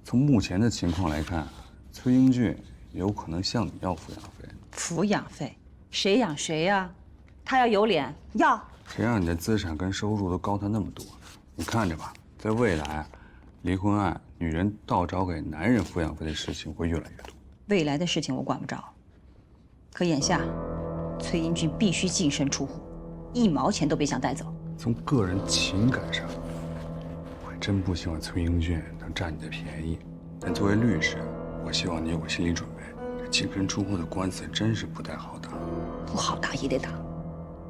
从目前的情况来看，崔英俊有可能向你要抚养费。抚养费？谁养谁呀？他要有脸要。谁让你的资产跟收入都高他那么多？你看着吧，在未来，离婚案女人倒找给男人抚养费的事情会越来越多。未来的事情我管不着，可眼下，崔英俊必须净身出户，1毛钱都别想带走。从个人情感上，我还真不希望崔英俊能占你的便宜。但作为律师，我希望你有个心理准备，这净身出户的官司真是不太好打。不好打也得打，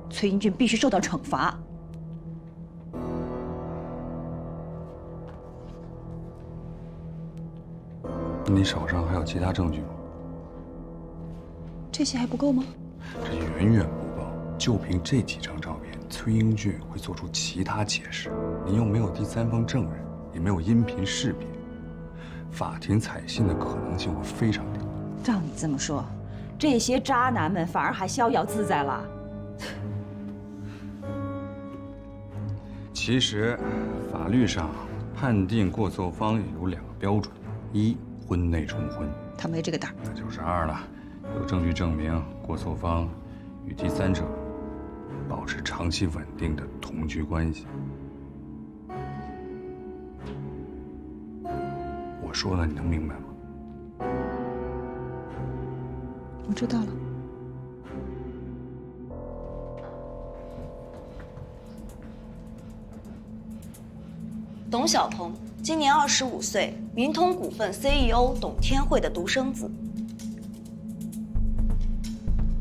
崔英俊必须受到惩罚。你手上还有其他证据吗？这些还不够吗？这远远不够。就凭这几张照片，崔英俊会做出其他解释。你又没有第三方证人，也没有音频识别，法庭采信的可能性会非常低。照你这么说，这些渣男们反而还逍遥自在了。其实，法律上判定过错方有2个标准：一，婚内重婚，他没这个胆。那就是2了，有证据证明过错方与第三者保持长期稳定的同居关系。我说了，你能明白吗？我知道了。董小鹏今年25岁，明通股份 CEO 董天惠的独生子。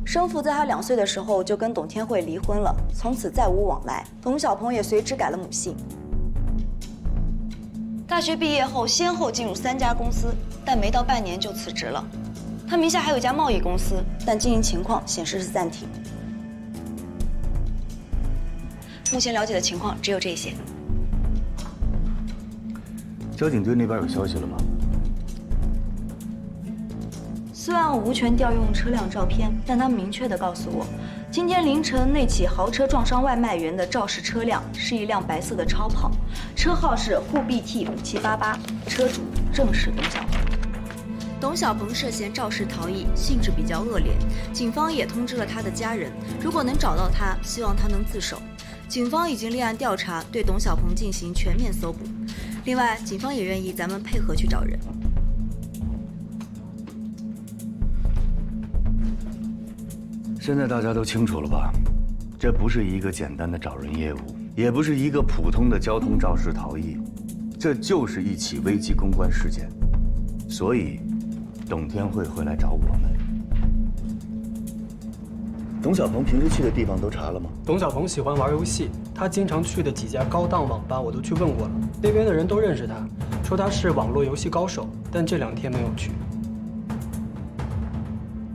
生父在他2岁的时候就跟董天惠离婚了，从此再无往来。董小鹏也随之改了母姓。大学毕业后，先后进入3家公司，但没到半年就辞职了。他名下还有一家贸易公司，但经营情况显示是暂停。目前了解的情况只有这些。交警队那边有消息了吗？虽然我无权调用车辆照片，但他们明确地告诉我，今天凌晨那起豪车撞伤外卖员的肇事车辆是一辆白色的超跑，车号是沪 BT5788，车主正是董小鹏。董小鹏涉嫌肇事逃逸，性质比较恶劣，警方也通知了他的家人，如果能找到他，希望他能自首。警方已经立案调查，对董小鹏进行全面搜捕。另外，警方也愿意咱们配合去找人。现在大家都清楚了吧？这不是一个简单的找人业务，也不是一个普通的交通肇事逃逸，这就是一起危机公关事件。所以，董天惠会来找我们。董小鹏平时去的地方都查了吗？董小鹏喜欢玩游戏，他经常去的几家高档网吧我都去问过了，那边的人都认识他，说他是网络游戏高手，但这2天没有去。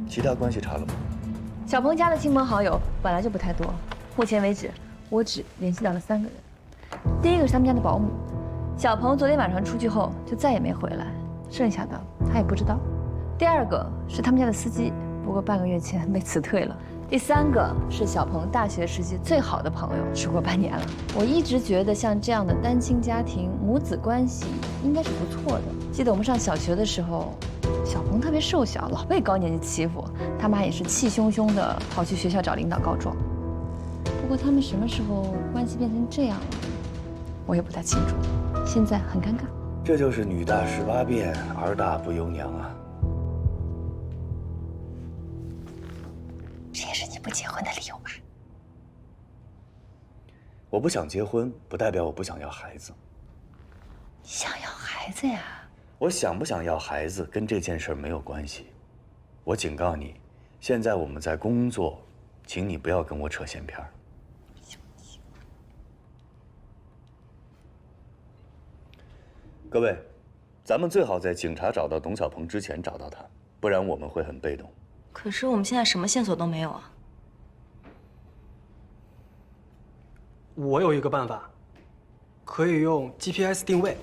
其他关系查了吗？小鹏家的亲朋好友本来就不太多，目前为止我只联系到了3个人。第一个是他们家的保姆，小鹏昨天晚上出去后就再也没回来，剩下的他也不知道。第2个是他们家的司机，不过半个月前被辞退了。第3个是小鹏大学时期最好的朋友，时过半年了。我一直觉得像这样的单亲家庭，母子关系应该是不错的。记得我们上小学的时候，小鹏特别瘦小，老被高年级欺负，他妈也是气汹汹的跑去学校找领导告状。不过他们什么时候关系变成这样了，我也不太清楚，现在很尴尬。这就是女大18变，儿大不由娘啊！这也是你不结婚的理由吧？我不想结婚，不代表我不想要孩子。你想要孩子呀？我想不想要孩子跟这件事没有关系。我警告你，现在我们在工作，请你不要跟我扯闲篇儿。各位，咱们最好在警察找到董小鹏之前找到他，不然我们会很被动。可是我们现在什么线索都没有啊！我有一个办法，可以用 GPS 定位。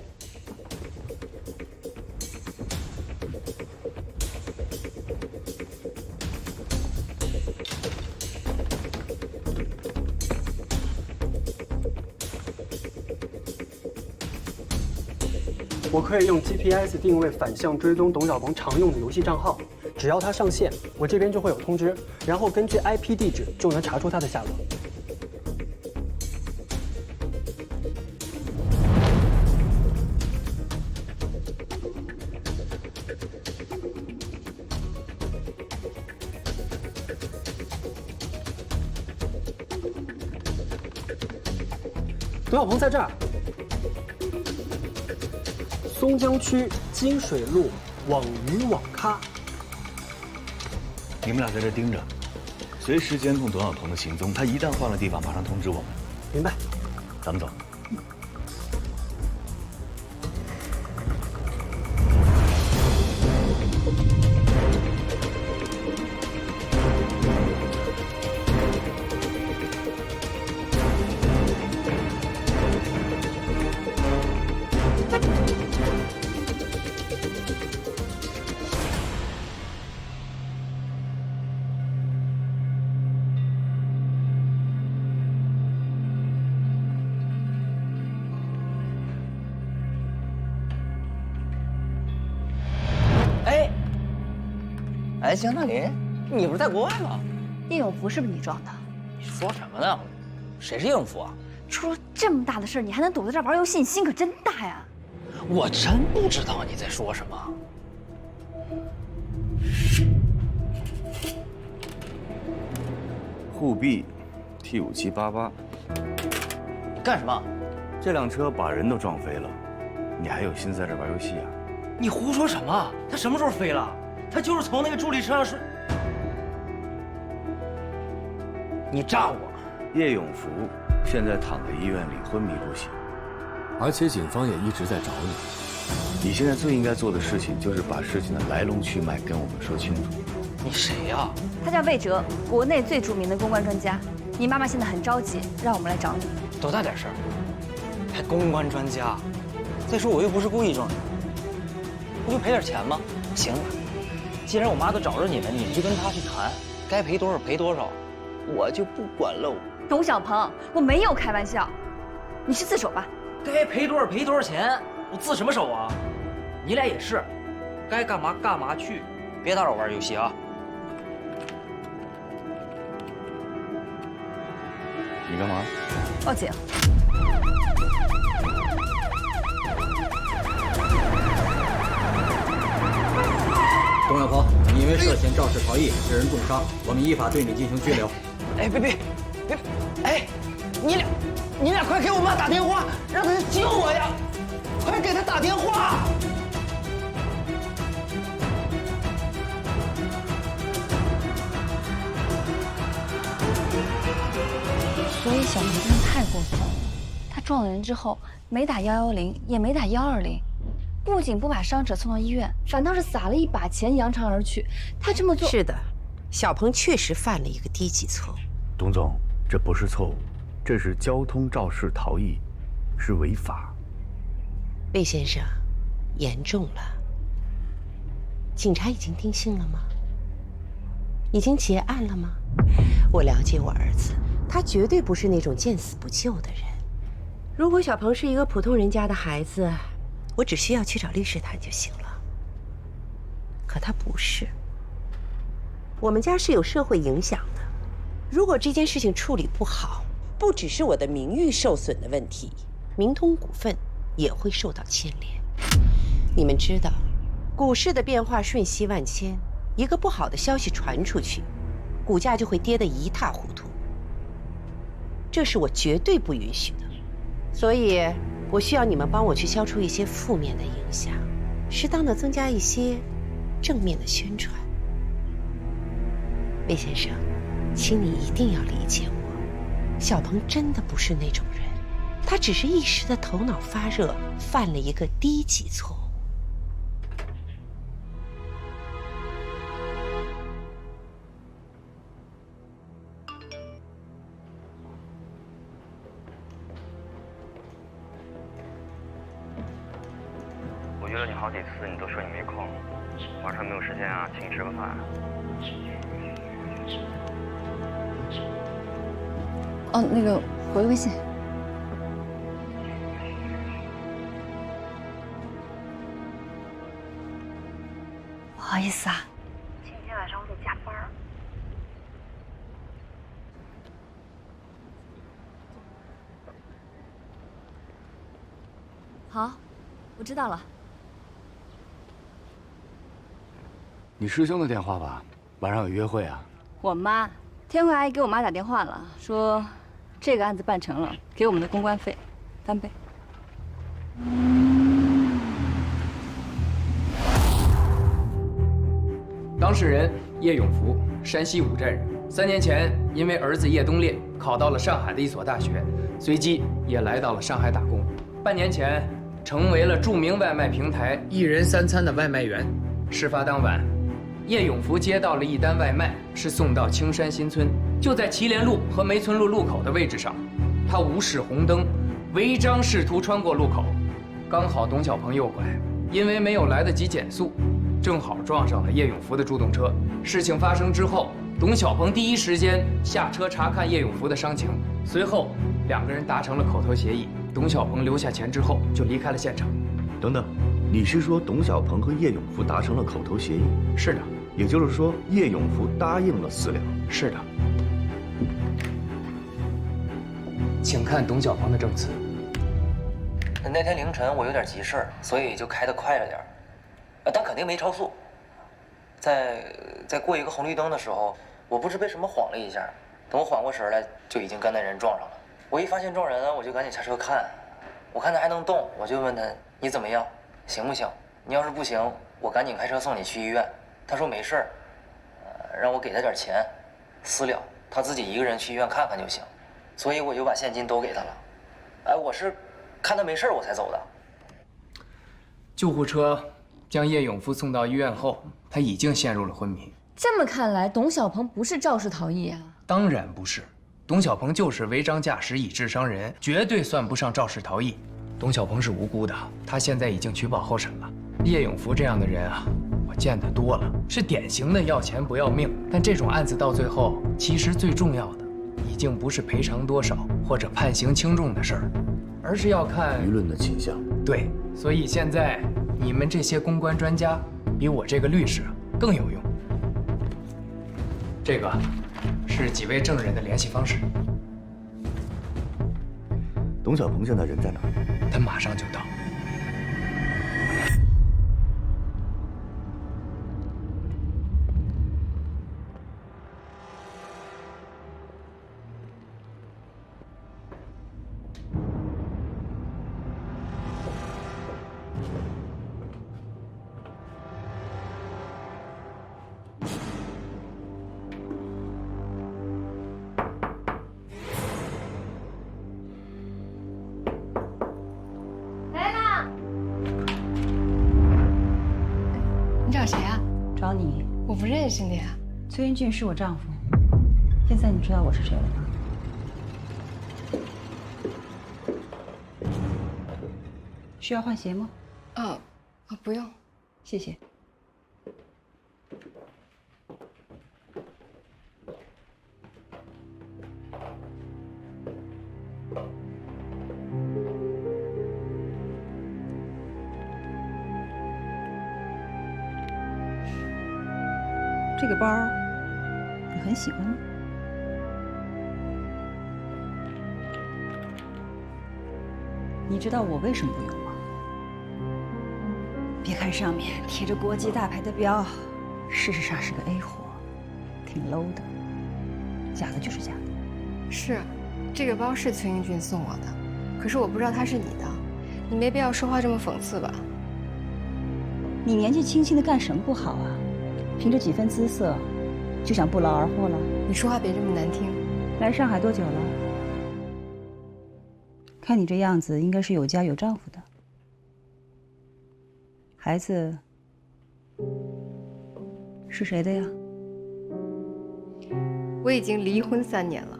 我可以用 GPS 定位反向追踪董小鹏常用的游戏账号，只要他上线，我这边就会有通知，然后根据 IP 地址就能查出他的下落。董小鹏在这儿。松江区金水路网鱼网咖。你们俩在这盯着，随时监控董小鹏的行踪。他一旦换了地方，马上通知我们。明白。咱们走。哎，江大林，你不是在国外吗？叶永福是不是你撞的？你说什么呢？谁是叶永福啊？出了这么大的事，你还能躲在这儿玩游戏，你心可真大呀！我真不知道你在说什么。沪 B T5788，干什么？这辆车把人都撞飞了，你还有心思在这玩游戏啊？你胡说什么？他什么时候飞了？他就是从那个助力车上睡。你诈我！叶永福现在躺在医院里昏迷不醒，而且警方也一直在找你。你现在最应该做的事情就是把事情的来龙去脉跟我们说清楚。你谁呀？他叫魏哲，国内最著名的公关专家。你妈妈现在很着急，让我们来找你。多大点事儿？还公关专家？再说我又不是故意撞你，不就赔点钱吗？行了，既然我妈都找着你了，你们就跟她去谈，该赔多少赔多少，我就不管喽。董小鹏，我没有开玩笑，你去自首吧。该赔多少赔多少钱，我自什么手啊？你俩也是，该干嘛干嘛去，别打扰我玩游戏啊！你干嘛？报警。董小鹏，你因为涉嫌肇事逃逸致人重伤，我们依法对你进行拘留。哎，别！哎，你俩快给我妈打电话，让她救我呀！快给她打电话！所以小明真的太过分了，他撞了人之后没打110，也没打120，不仅不把伤者送到医院，反倒是撒了一把钱扬长而去。他这么做是的，小鹏确实犯了一个低级错误。董总，这不是错误，这是交通肇事逃逸，是违法。魏先生，严重了。警察已经定性了吗？已经结案了吗？我了解我儿子，他绝对不是那种见死不救的人。如果小鹏是一个普通人家的孩子，我只需要去找律师谈就行了。可他不是。我们家是有社会影响的，如果这件事情处理不好，不只是我的名誉受损的问题，明通股份也会受到牵连。你们知道，股市的变化瞬息万千，一个不好的消息传出去，股价就会跌得一塌糊涂。这是我绝对不允许的，所以我需要你们帮我去消除一些负面的影响，适当的增加一些正面的宣传。魏先生，请你一定要理解我，小鹏真的不是那种人，他只是一时的头脑发热，犯了一个低级错误。我约了你好几次，你都说你没空，晚上没有时间啊，请你吃个饭。哦，那个回个微信。好意思啊。今天晚上我得加班。好，我知道了。你师兄的电话吧？晚上有约会啊？我妈，天慧阿姨给我妈打电话了，说这个案子办成了，给我们的公关费翻倍。当事人叶永福，山西五寨人。3年前，因为儿子叶东烈考到了上海的一所大学，随即也来到了上海打工。半年前，成为了著名外卖平台“一人3餐”的外卖员。事发当晚，叶永福接到了一单外卖，是送到青山新村，就在祁连路和梅村路路口的位置上。他无视红灯，违章试图穿过路口，刚好董小鹏右拐，因为没有来得及减速，正好撞上了叶永福的助动车。事情发生之后，董小鹏第一时间下车查看叶永福的伤情，随后2个人达成了口头协议。董小鹏留下钱之后就离开了现场。等等，你是说董小鹏和叶永福达成了口头协议？是的。也就是说，叶永福答应了私了？是的。请看董小鹏的证词。那天凌晨我有点急事儿，所以就开得快了点儿，但肯定没超速。在过一个红绿灯的时候，我不知被什么晃了一下，等我缓过神来，就已经跟那人撞上了。我一发现撞人了，我就赶紧下车看，我看他还能动，我就问他你怎么样，行不行？你要是不行，我赶紧开车送你去医院。他说没事儿，让我给他点钱，私了，他自己一个人去医院看看就行。所以我就把现金都给他了。哎，我是看他没事儿我才走的。救护车将叶永福送到医院后，他已经陷入了昏迷。这么看来，董小鹏不是肇事逃逸啊？当然不是，董小鹏就是违章驾驶以致伤人，绝对算不上肇事逃逸。董小鹏是无辜的，他现在已经取保候审了。叶永福这样的人啊，我见得多了，是典型的要钱不要命。但这种案子到最后，其实最重要的已经不是赔偿多少或者判刑轻重的事儿，而是要看舆论的倾向。对，所以现在你们这些公关专家比我这个律师更有用。这个是几位证人的联系方式。董小鹏现在人在哪？他马上就到。你找谁啊？找你。我不认识你啊。崔英俊是我丈夫。现在你知道我是谁了吗？需要换鞋吗？不用，谢谢。这个包你很喜欢吗？你知道我为什么不用吗？别看上面贴着国际大牌的标，事实上是个 A 货，挺 low 的，假的就是假的。是，这个包是崔英俊送我的，可是我不知道他是你的，你没必要说话这么讽刺吧？你年纪轻轻的干什么不好啊？凭着几分姿色，就想不劳而获了？你说话别这么难听。来上海多久了？看你这样子，应该是有家有丈夫的。孩子是谁的呀？我已经离婚3年了。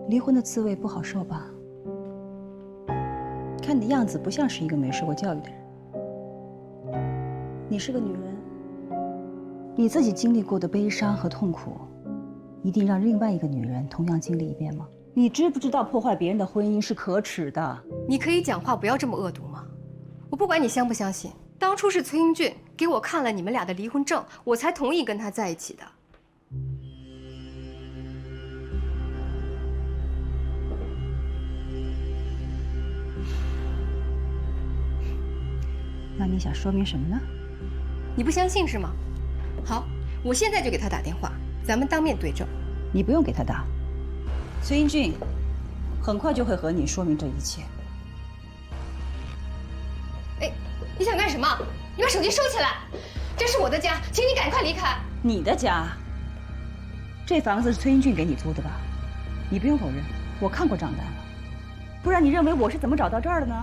离婚的滋味不好受吧？看你的样子不像是一个没受过教育的人。你是个女人，你自己经历过的悲伤和痛苦，一定让另外一个女人同样经历一遍吗？你知不知道破坏别人的婚姻是可耻的？你可以讲话不要这么恶毒吗？我不管你相不相信，当初是崔英俊给我看了你们俩的离婚证，我才同意跟他在一起的。那你想说明什么呢？你不相信是吗？好，我现在就给他打电话，咱们当面对证。你不用给他打，崔英俊很快就会和你说明这一切。哎，你想干什么？你把手机收起来！这是我的家，请你赶快离开。你的家？这房子是崔英俊给你租的吧？你不用否认，我看过账单了。不然你认为我是怎么找到这儿的呢？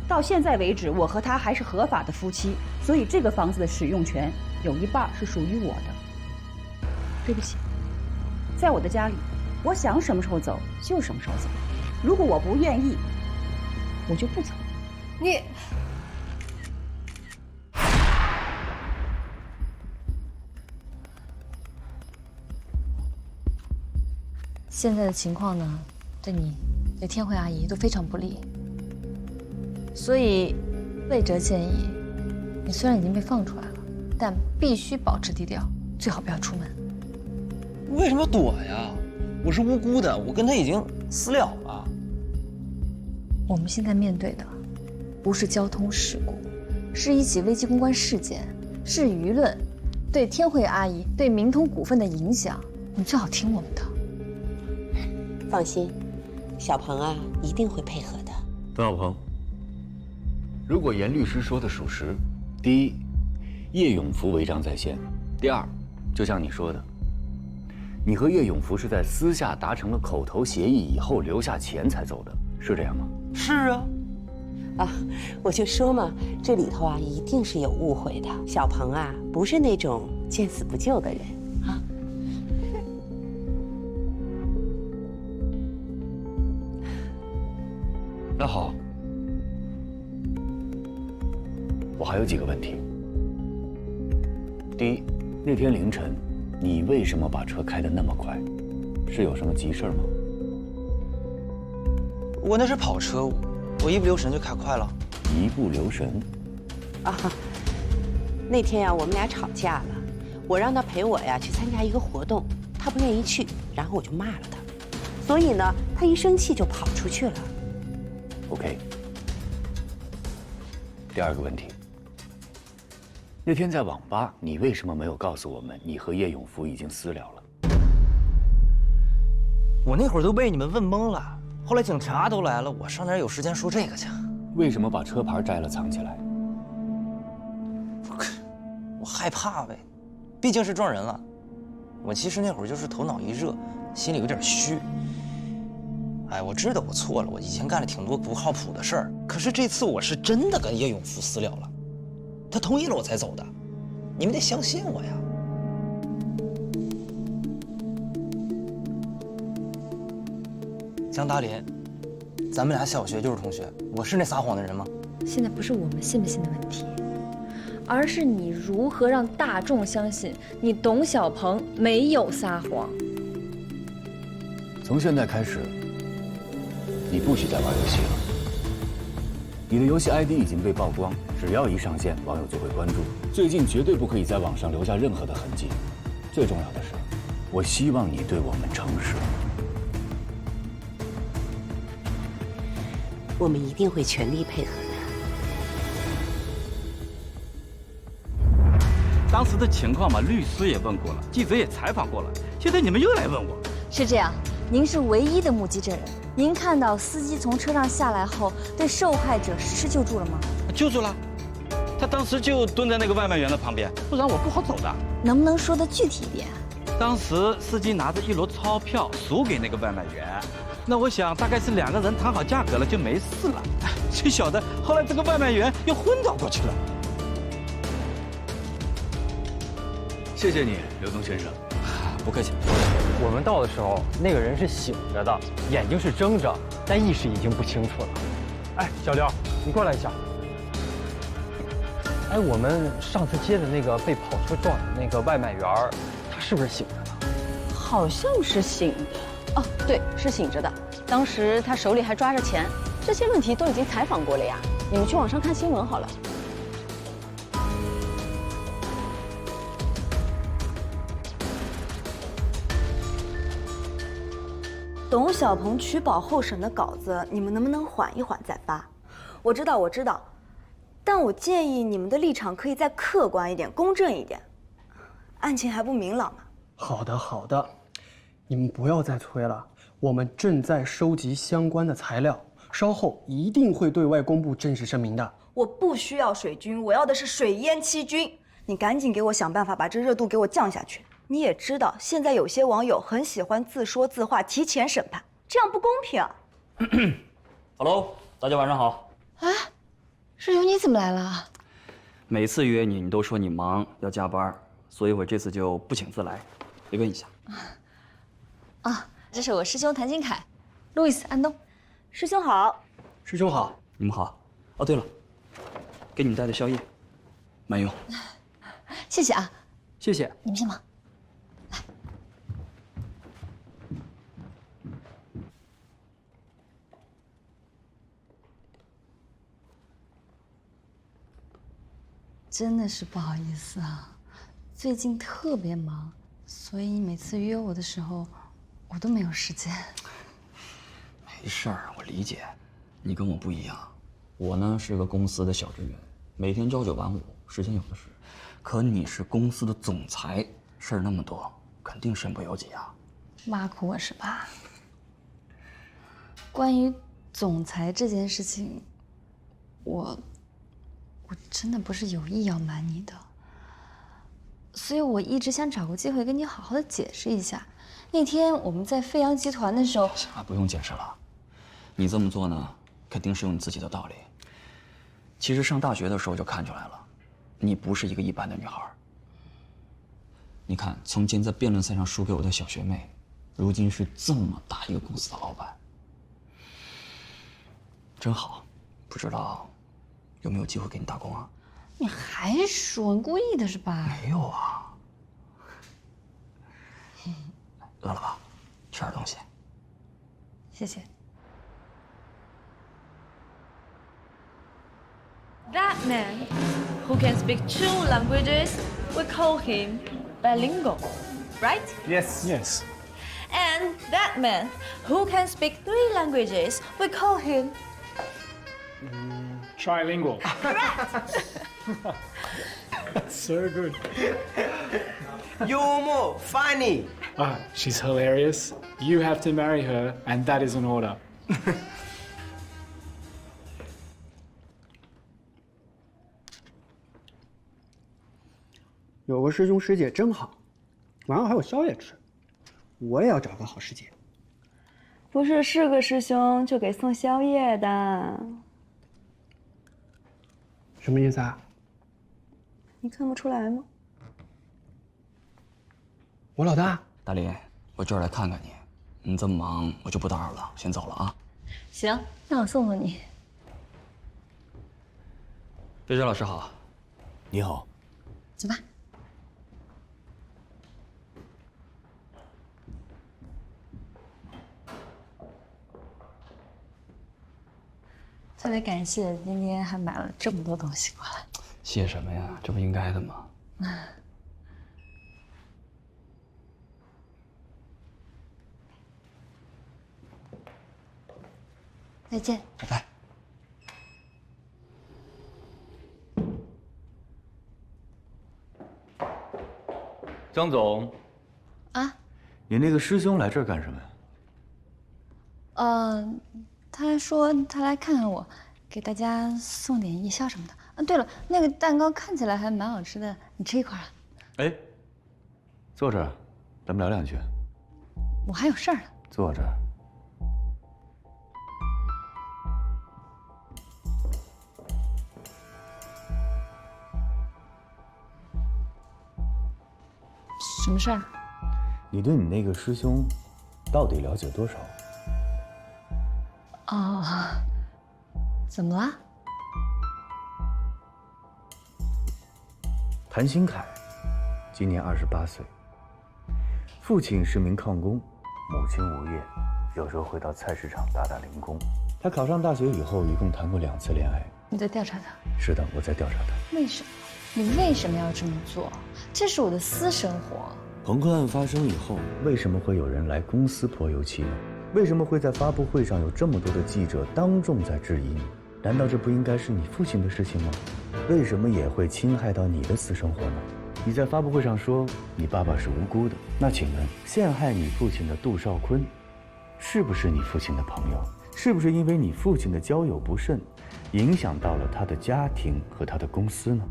到现在为止，我和他还是合法的夫妻，所以这个房子的使用权有一半是属于我的。对不起，在我的家里，我想什么时候走就什么时候走。如果我不愿意，我就不走。你。现在的情况呢，对你、对天慧阿姨都非常不利。所以，魏哲建议，你虽然已经被放出来了，但必须保持低调，最好不要出门。为什么要躲呀？我是无辜的，我跟他已经私了了。我们现在面对的，不是交通事故，是一起危机公关事件，是舆论对天慧阿姨、对明通股份的影响。你最好听我们的。放心，小鹏啊，一定会配合的。邓小鹏。如果严律师说的属实，第一，叶永福违章在先；第二，就像你说的，你和叶永福是在私下达成了口头协议以后留下钱才走的，是这样吗？是啊。啊，我就说嘛，这里头啊一定是有误会的。小鹏啊，不是那种见死不救的人啊。那好。我还有几个问题。第一，那天凌晨，你为什么把车开得那么快？是有什么急事吗？我那是跑车，我一不留神就开快了。一不留神？啊，那天呀，我们俩吵架了，我让他陪我呀去参加一个活动，他不愿意去，然后我就骂了他，所以呢，他一生气就跑出去了。OK。第二个问题。那天在网吧，你为什么没有告诉我们你和叶永福已经私了了？我那会儿都被你们问懵了，后来警察都来了，我上哪有时间说这个去？为什么把车牌摘了藏起来？我害怕呗，毕竟是撞人了。我其实那会儿就是头脑一热，心里有点虚。哎，我知道我错了，我以前干了挺多不靠谱的事儿，可是这次我是真的跟叶永福私了了。他同意了我才走的，你们得相信我呀。江达林，咱们俩小学就是同学，我是那撒谎的人吗？现在不是我们信不信的问题，而是你如何让大众相信你董小鹏没有撒谎。从现在开始，你不许再玩游戏了。你的游戏 ID 已经被曝光，只要一上线，网友就会关注。最近绝对不可以在网上留下任何的痕迹。最重要的是，我希望你对我们诚实。我们一定会全力配合的。当时的情况嘛，律师也问过了，记者也采访过了，现在你们又来问我。是这样，您是唯一的目击证人。您看到司机从车上下来后，对受害者实施救助了吗？救助了，他当时就蹲在那个外卖员的旁边，不然我不好走的。能不能说得具体一点？当时司机拿着一摞钞票数给那个外卖员，那我想大概是2个人谈好价格了就没事了。谁晓得后来这个外卖员又昏倒过去了。谢谢你，刘东先生。不客气。我们到的时候，那个人是醒着的，眼睛是睁着，但意识已经不清楚了。哎，小刘，你过来一下。哎，我们上次接的那个被跑车撞的那个外卖员，他是不是醒着呢？好像是醒的。哦，对，是醒着的。当时他手里还抓着钱，这些问题都已经采访过了呀。你们去网上看新闻好了。董小鹏取保候审的稿子，你们能不能缓一缓再发？我知道，但我建议你们的立场可以再客观一点、公正一点。案情还不明朗呢。好的，你们不要再催了，我们正在收集相关的材料，稍后一定会对外公布正式声明的。我不需要水军，我要的是水淹七军。你赶紧给我想办法把这热度给我降下去。你也知道，现在有些网友很喜欢自说自话，提前审判，这样不公平啊。Hello， 大家晚上好。啊，师兄你怎么来了？每次约你，你都说你忙要加班，所以我这次就不请自来，慰问一下。啊，这是我师兄谭鑫凯，路易斯安东。师兄好。师兄好。你们好。哦，对了，给你们带的宵夜，慢用。谢谢啊。谢谢。你们先忙。真的是不好意思啊，最近特别忙，所以每次约我的时候，我都没有时间。没事儿，我理解。你跟我不一样，我呢是个公司的小职员，每天朝9晚5，时间有的是。可你是公司的总裁，事儿那么多，肯定身不由己啊。挖苦我是吧？关于总裁这件事情，我真的不是有意要瞒你的，所以我一直想找个机会跟你好好的解释一下。那天我们在飞扬集团的时候，不用解释了，你这么做呢，肯定是有你自己的道理。其实上大学的时候就看出来了，你不是一个一般的女孩。你看，从前在辩论赛上输给我的小学妹，如今是这么大一个公司的老板，真好。不知道有没有机会给你打工啊？你还说你故意的是吧？没有啊。饿了吧？吃点东西。谢谢。That man who can speak 2 languages, we call him bilingual, right? Yes. And that man who can speak 3 languages, we call him Trilingual. correct. That's so good. You're funny. She's hilarious. You have to marry her, and that is an order. 有个师兄师姐真好，晚上还有宵夜吃。我也要找个好师姐。不是个师兄就给送宵夜的。什么意思啊？你看不出来吗？我老大。大林，我这儿来看看你。你这么忙，我就不打扰了，先走了啊。行，那我送送你。贝珍老师好。你好。走吧。特别感谢今天还买了这么多东西过来。谢什么呀？这不应该的吗？再见。拜拜。张总。啊？你那个师兄来这儿干什么呀？他说他来看看我，给大家送点夜宵什么的。啊，对了，那个蛋糕看起来还蛮好吃的，你吃一块啊？哎，坐这儿，咱们聊两句。我还有事儿呢。坐这儿。什么事儿？你对你那个师兄到底了解多少？哦，怎么了？谭鑫凯，今年28岁，父亲是名矿工，母亲无业，有时候会到菜市场打打零工。他考上大学以后，一共谈过2次恋爱。你在调查他？是的，我在调查他。为什么？你为什么要这么做？这是我的私生活。彭坤案发生以后，为什么会有人来公司泼油漆呢？为什么会在发布会上有这么多的记者当众在质疑你？难道这不应该是你父亲的事情吗？为什么也会侵害到你的私生活呢？你在发布会上说你爸爸是无辜的，那请问陷害你父亲的杜少坤，是不是你父亲的朋友？是不是因为你父亲的交友不慎，影响到了他的家庭和他的公司呢？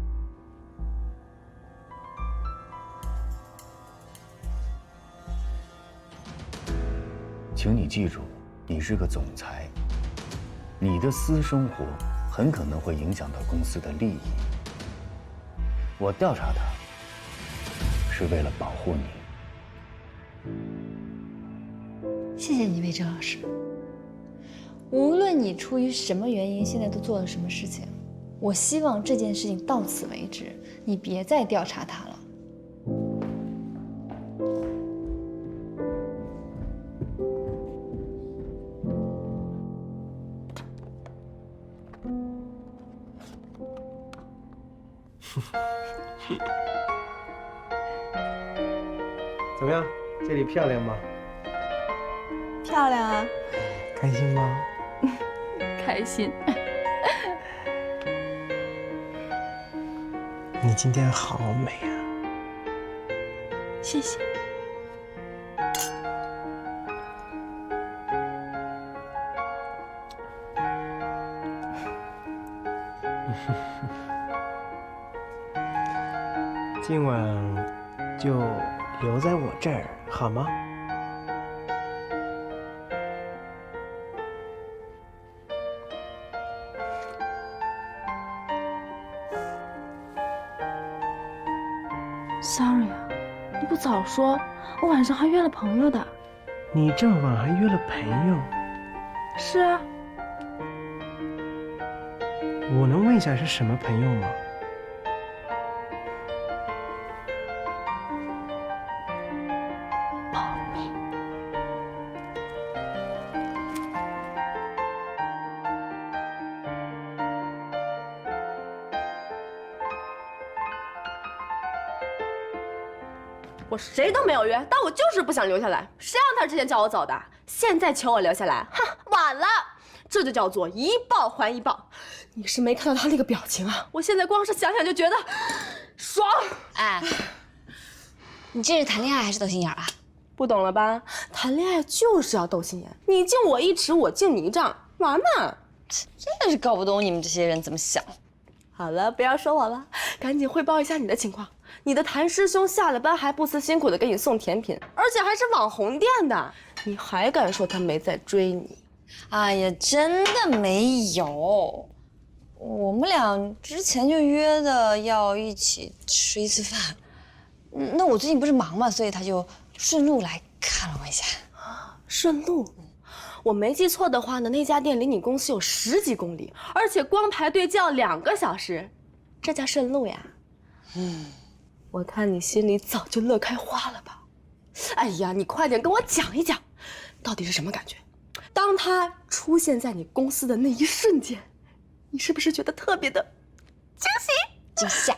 请你记住，你是个总裁，你的私生活很可能会影响到公司的利益。我调查他，是为了保护你。谢谢你，魏哲老师。无论你出于什么原因，现在都做了什么事情，我希望这件事情到此为止，你别再调查他了。怎么样？这里漂亮吗？漂亮啊！开心吗？开心。你今天好美啊！谢谢。今晚就留在我这儿好吗？Sorry 啊，你不早说，我晚上还约了朋友的。你这么晚还约了朋友？是啊。我能问一下是什么朋友吗？我谁都没有约，但我就是不想留下来。谁让他之前叫我走的？现在求我留下来，哼，晚了。这就叫做一报还一报。你是没看到他那个表情啊！我现在光是想想就觉得爽。哎，你这是谈恋爱还是斗心眼啊？不懂了吧？谈恋爱就是要斗心眼，你敬我一尺，我敬你一丈，玩嘛！真是搞不懂你们这些人怎么想。好了，不要说我了，赶紧汇报一下你的情况。你的谭师兄下了班还不辞辛苦的给你送甜品，而且还是网红店的，你还敢说他没在追你？哎呀，真的没有，我们俩之前就约的要一起吃一次饭。那我最近不是忙嘛，所以他就顺路来看了我一下。顺路？我没记错的话呢，那家店离你公司有10几公里，而且光排队就要2个小时，这叫顺路呀？我看你心里早就乐开花了吧？哎呀，你快点跟我讲一讲，到底是什么感觉？当他出现在你公司的那一瞬间，你是不是觉得特别的惊喜？惊吓！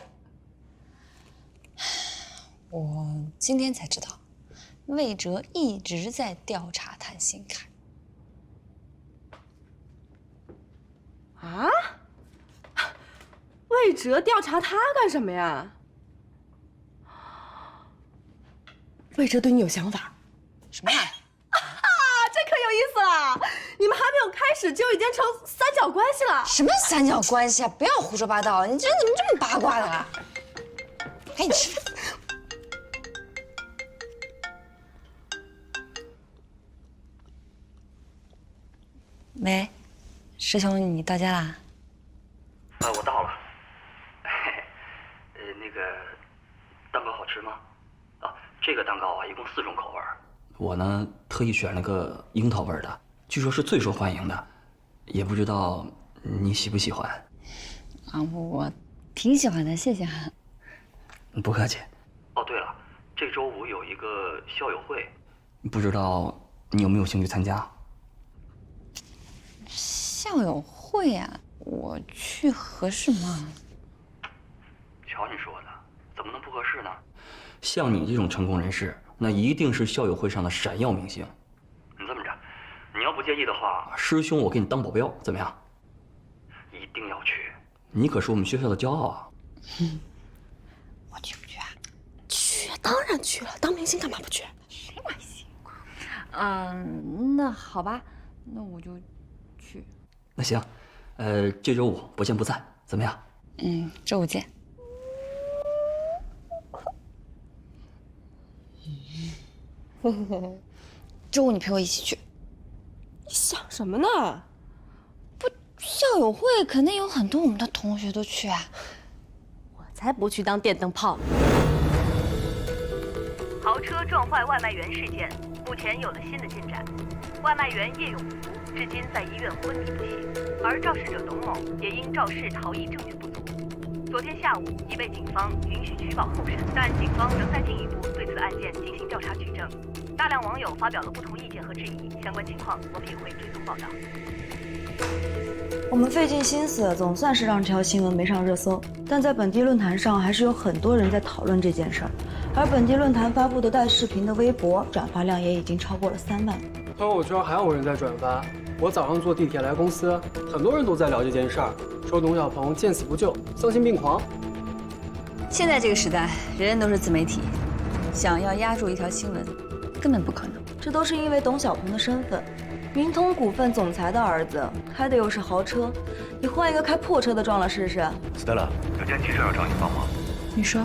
我今天才知道，魏哲一直在调查谭新凯。啊？魏哲调查他干什么呀？魏哲对你有想法？什么？这可有意思了！你们还没有开始就已经成三角关系了？什么三角关系啊！不要胡说八道！你这人怎么这么八卦的啊？赶紧吃。喂，师兄，你到家啦？我到了。那个蛋糕好吃吗？啊，这个蛋糕啊，一共4种口味。我呢，特意选了个樱桃味的，据说是最受欢迎的，也不知道你喜不喜欢。啊，我挺喜欢的，谢谢啊。不客气。哦，对了，这周5有一个校友会，不知道你有没有兴趣参加？校友会呀，我去合适吗？瞧你说的，怎么能不合适呢？像你这种成功人士，那一定是校友会上的闪耀明星。你这么着，你要不介意的话，师兄我给你当保镖，怎么样？一定要去，你可是我们学校的骄傲啊！我去不去啊？去，当然去了。当明星干嘛不去？谁买新那好吧，那我就去。那行，这周5不见不散，怎么样？周5见。周5你陪我一起去。你想什么呢？不，校友会肯定有很多我们的同学都去啊。我才不去当电灯泡。豪车撞坏外卖员事件，目前有了新的进展。外卖员叶永福至今在医院昏迷不醒，而肇事者董某也因肇事逃逸证据不足，昨天下午已被警方允许取保候审，但警方仍在进一步对此案件进行调查取证。大量网友发表了不同意见和质疑，相关情况我们也会追踪报道。我们费尽心思，总算是让这条新闻没上热搜，但在本地论坛上还是有很多人在讨论这件事儿，而本地论坛发布的带视频的微博转发量也已经超过了3万。朋友圈还有人在转发。我早上坐地铁来公司，很多人都在聊这件事儿，说董小鹏见死不救，丧心病狂。现在这个时代，人人都是自媒体，想要压住一条新闻，根本不可能。这都是因为董小鹏的身份，明通股份总裁的儿子，开的又是豪车，你换一个开破车的撞了试试？Stella， 有件急事要找你帮忙。你说。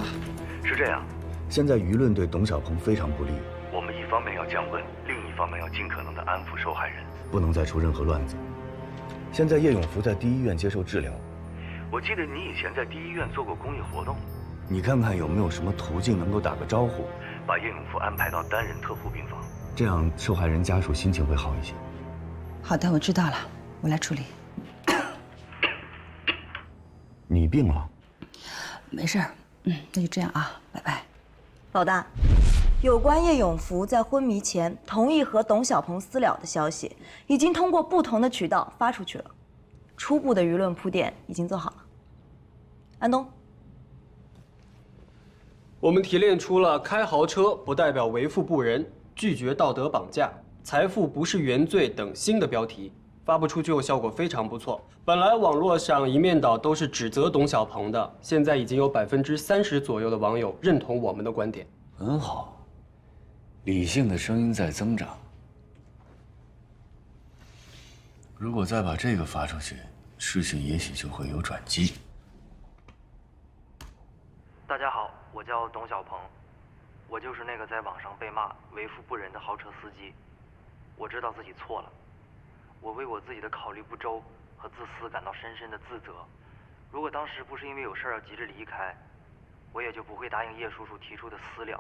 是这样，现在舆论对董小鹏非常不利，我们一方面要降温，另一方面要尽可能的安抚受害人，不能再出任何乱子。现在叶永福在第一医院接受治疗，我记得你以前在第一医院做过公益活动，你看看有没有什么途径能够打个招呼，把叶永福安排到单人特护病房，这样受害人家属心情会好一些。好的，我知道了，我来处理。你病了？没事儿，那就这样啊，拜拜。老大，有关叶永福在昏迷前同意和董小鹏私了的消息，已经通过不同的渠道发出去了，初步的舆论铺垫已经做好了。安东，我们提炼出了开豪车不代表为富不仁、拒绝道德绑架、财富不是原罪等新的标题，发布出去后效果非常不错。本来网络上一面倒都是指责董小鹏的，现在已经有30%左右的网友认同我们的观点。很好，理性的声音在增长。如果再把这个发出去，事情也许就会有转机。大家好，我叫董小鹏，我就是那个在网上被骂为富不仁的豪车司机。我知道自己错了，我为我自己的考虑不周和自私感到深深的自责。如果当时不是因为有事要急着离开，我也就不会答应叶叔叔提出的私了。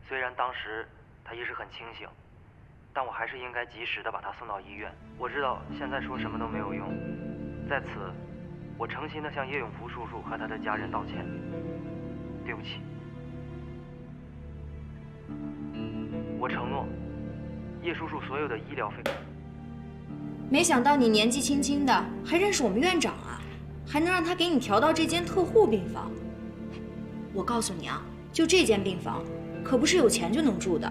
虽然当时他意识很清醒，但我还是应该及时的把他送到医院。我知道现在说什么都没有用，在此，我诚心的向叶永福叔叔和他的家人道歉，对不起。我承诺，叶叔叔所有的医疗费。没想到你年纪轻轻的还认识我们院长啊，还能让他给你调到这间特护病房。我告诉你啊，就这间病房，可不是有钱就能住的。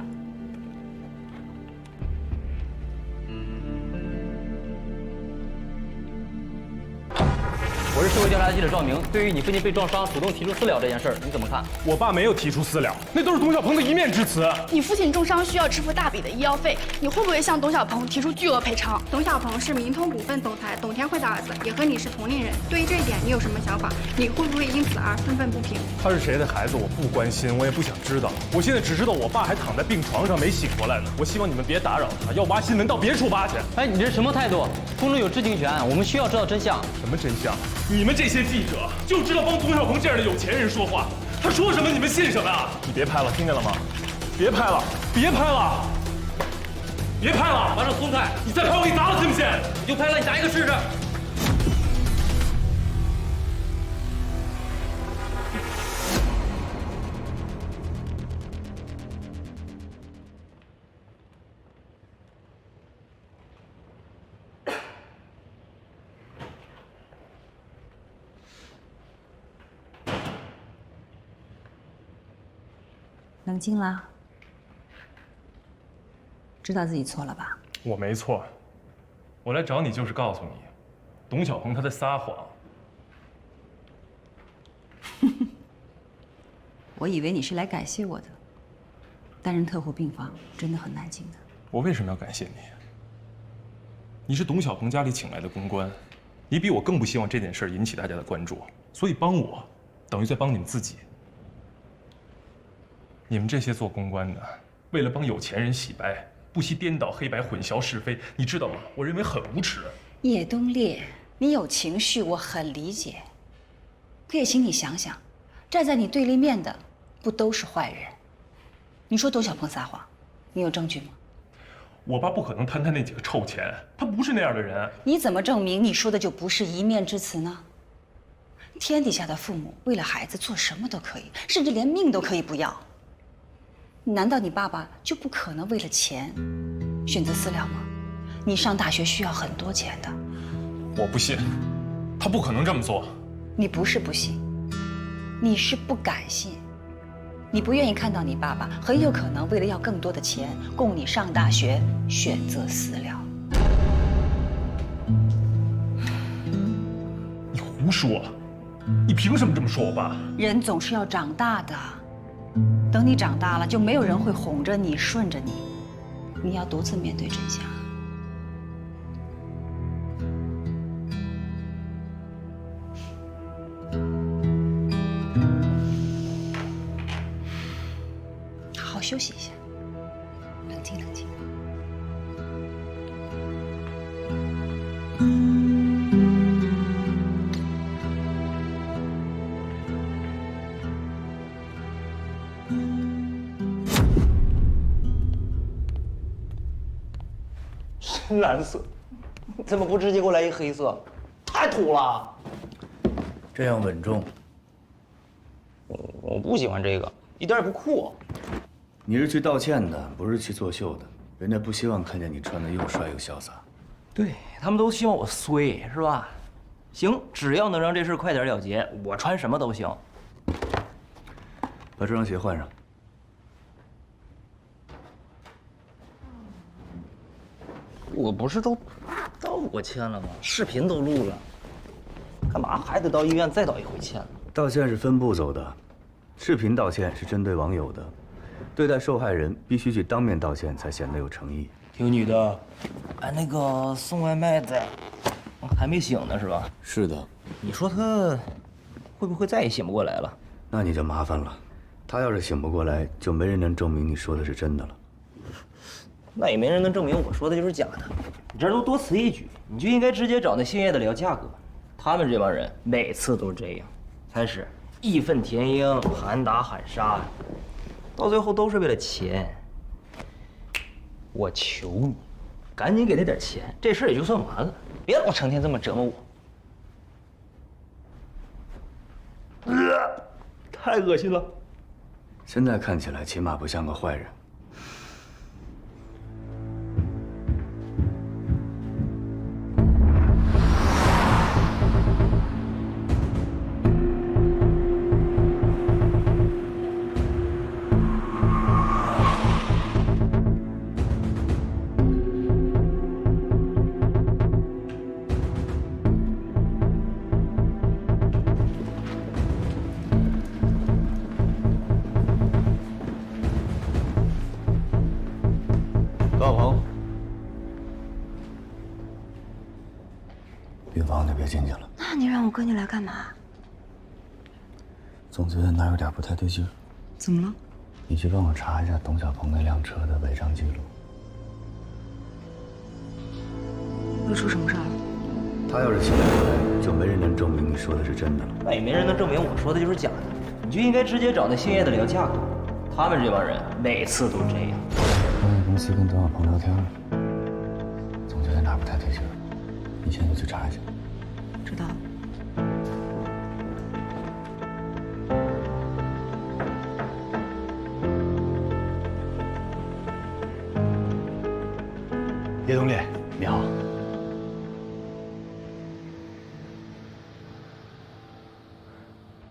我是社会调查记者赵明，对于你父亲被撞伤主动提出私了这件事儿，你怎么看？我爸没有提出私了，那都是董小鹏的一面之词。你父亲重伤需要支付大笔的医药费，你会不会向董小鹏提出巨额赔偿？董小鹏是明通股份总裁董天惠的儿子，也和你是同龄人。对于这一点，你有什么想法？你会不会因此而愤愤不平？他是谁的孩子，我不关心，我也不想知道。我现在只知道我爸还躺在病床上没醒过来呢。我希望你们别打扰他，要挖新闻到别处挖去。哎，你这什么态度？公众有知情权，我们需要知道真相。什么真相？你们这些记者就知道帮董小鹏这样的有钱人说话，他说什么你们信什么啊？你别拍了，听见了吗？别拍了，别拍了，别拍了！把手松开！你再拍我给你砸了，信不信？你就拍了，你砸一个试试。冷静啦，知道自己错了吧？我没错，我来找你就是告诉你，董小鹏他在撒谎。我以为你是来感谢我的。单人特护病房真的很难进的。我为什么要感谢你？你是董小鹏家里请来的公关，你比我更不希望这件事引起大家的关注，所以帮我，等于在帮你们自己。你们这些做公关的，为了帮有钱人洗白，不惜颠倒黑白、混淆是非，你知道吗？我认为很无耻。叶东烈，你有情绪，我很理解。可也请你想想，站在你对立面的，不都是坏人？你说董小鹏撒谎，你有证据吗？我爸不可能贪他那几个臭钱，他不是那样的人。你怎么证明你说的就不是一面之词呢？天底下的父母为了孩子做什么都可以，甚至连命都可以不要。难道你爸爸就不可能为了钱选择私了吗？你上大学需要很多钱的。我不信，他不可能这么做。你不是不信，你是不敢信。你不愿意看到你爸爸很有可能为了要更多的钱供你上大学，选择私了。你胡说！你凭什么这么说我爸？人总是要长大的，等你长大了，就没有人会哄着你、顺着你，你要独自面对真相。好好休息一下，冷静冷静。深蓝色，怎么不直接给我来一黑色？太土了。这样稳重。我不喜欢这个，一点也不酷。你是去道歉的，不是去作秀的。人家不希望看见你穿的又帅又潇洒。对他们都希望我衰，是吧？行，只要能让这事快点了结，我穿什么都行。把这双鞋换上。我不是都道过歉了吗？视频都录了，干嘛还得到医院再道一回歉呢？道歉是分步走的，视频道歉是针对网友的，对待受害人必须去当面道歉，才显得有诚意。听女的，哎，那个送外卖的还没醒呢，是吧？是的。你说他会不会再也醒不过来了？那你就麻烦了。他要是醒不过来，就没人能证明你说的是真的了。那也没人能证明我说的就是假的。你这都多此一举，你就应该直接找那兴业的聊价格。他们这帮人每次都这样，开始义愤填膺、喊打喊杀，到最后都是为了钱。我求你，赶紧给他点钱，这事儿也就算完了，别老成天这么折磨我。太恶心了。现在看起来起码不像个坏人。高鹏，病房里别进去了。那你让我跟你来干嘛？总觉得哪有点不太对劲儿。怎么了？你去帮我查一下董小鹏那辆车的违章记录。又出什么事儿了？他要是醒不过来，就没人能证明你说的是真的了。那也没人能证明我说的就是假的。你就应该直接找那兴业的聊价格。他们这帮人每次都这样。我在公司跟董小鹏聊天了，总觉得哪不太对劲儿。你现在就去查一下。知道了。叶东烈，你好。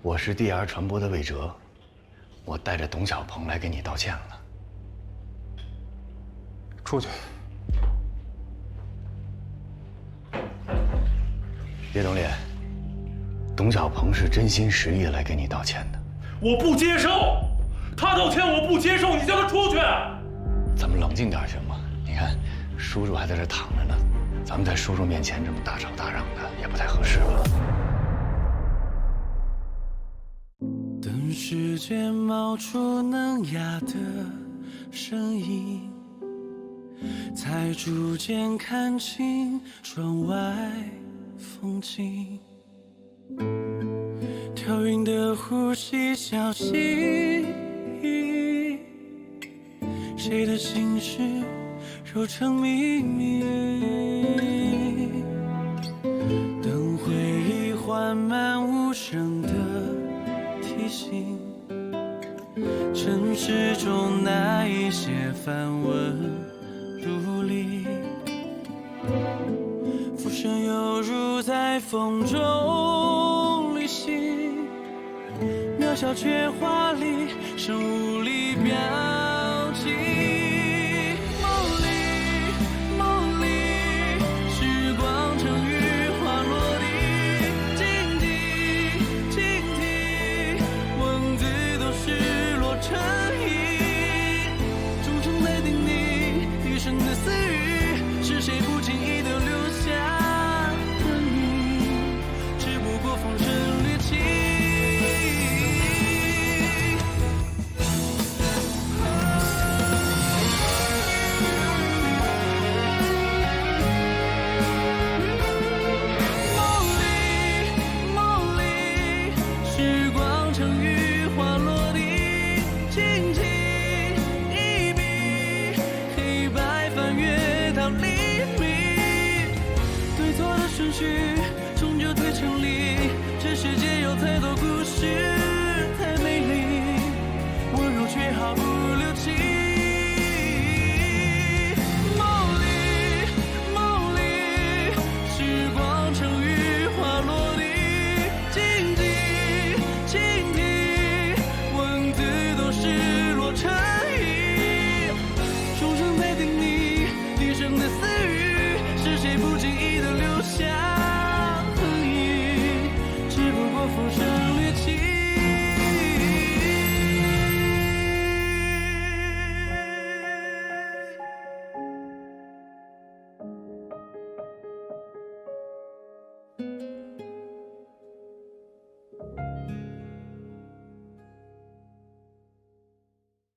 我是 DR 传播的魏哲，我带着董小鹏来给你道歉了。出去。叶东烈，董小鹏是真心实意来给你道歉的。我不接受，他道歉我不接受，你叫他出去。咱们冷静点行吗？你看，叔叔还在这躺着呢，咱们在叔叔面前这么大吵大嚷的，也不太合适吧？等时间冒出嫩芽的声音，才逐渐看清窗外风景。调匀的呼吸，小心翼翼，谁的心事揉成秘密。等回忆缓慢无声的提醒，城市中那一些繁文缛理，浮生犹如在风中旅行，渺小却华丽，生无力。